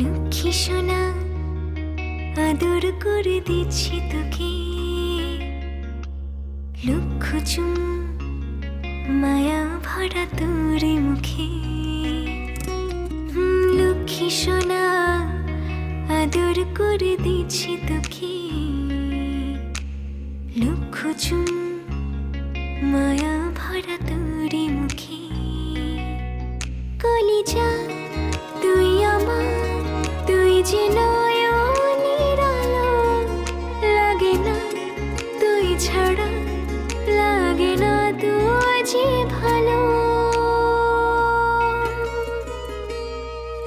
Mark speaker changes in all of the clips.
Speaker 1: লক্ষ্মী সোনা আদর করে দিচ্ছি তোকে, লক্ষ চুম মায়া ভরা তোর মুখে। লক্ষ্মী সোনা আদর করে দিচ্ছি তোকে, লক্ষ চুম মায়া ভরা তোর মুখে। কলিজা তুই আমার, তুই যে নয়নের আলো, লাগে না তুই ছাড়া, লাগে না তুই যে ভালো।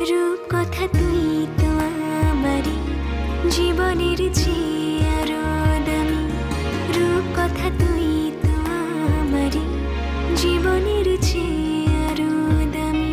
Speaker 1: রূপ কথা তুই তো আমারই জীবনের চেয়ে আরো দামি, রূপ কথা তুই তো আমারই জীবনের চেয়ে আরো দামি।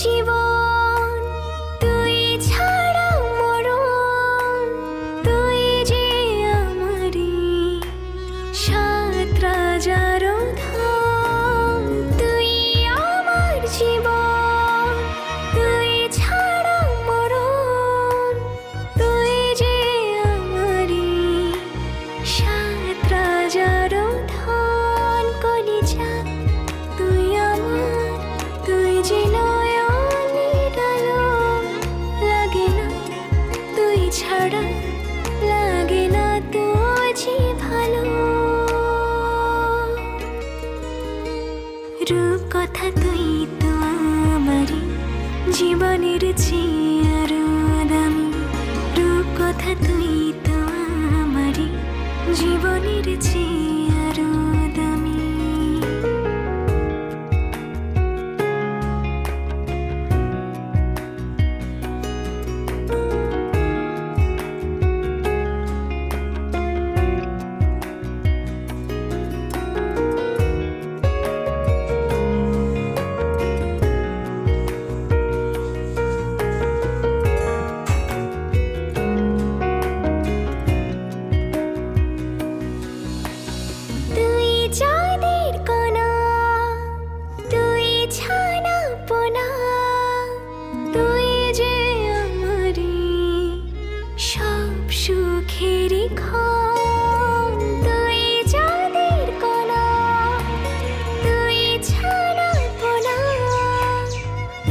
Speaker 1: জীবন তুই ছাড়া মরণ, তুই যে আমারি সাত রাজার ধন। তুই আমার জীবন তুই ছাড়া মরণ, তুই যে আমারি সাত রাজার ধন। কলিজা তুই আমার, তুই যে ছাড়া, লাগে না তোর যে ভালো। রূপ কথা তুই তো আমারই জীবনের চেয়ে আরো দামি, রূপ কথা তুই তো আমারই জীবনের চেয়ে আরো দামি। চাঁদের কণা তুই ছানা পোনা, তুই যে আমারি সব সুখের ক্ষণ। তুই চাঁদের কণা তুই ছানা পোনা,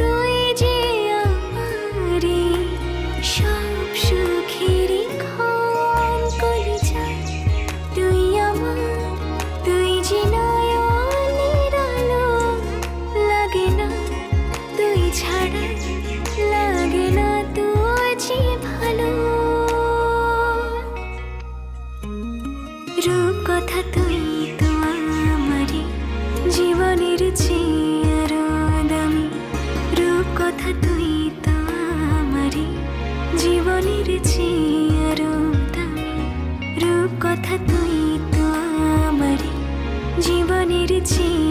Speaker 1: তুই যে আমারি সব সুখের ক্ষণ। কলিজা তুই আমার, তুই যে নয়নের আলো, লাগে না তুই ছাড়া, লাগে না তুই যে ভালো। রূপ কথা তুই তো আমারই জীবনের চেয়ে আরো দামি, রূপ কথা তুই তো আমারই জীবনের চেয়ে আরো দামি, রূপ কথা তুই তো আমারই জীবনের চেয়ে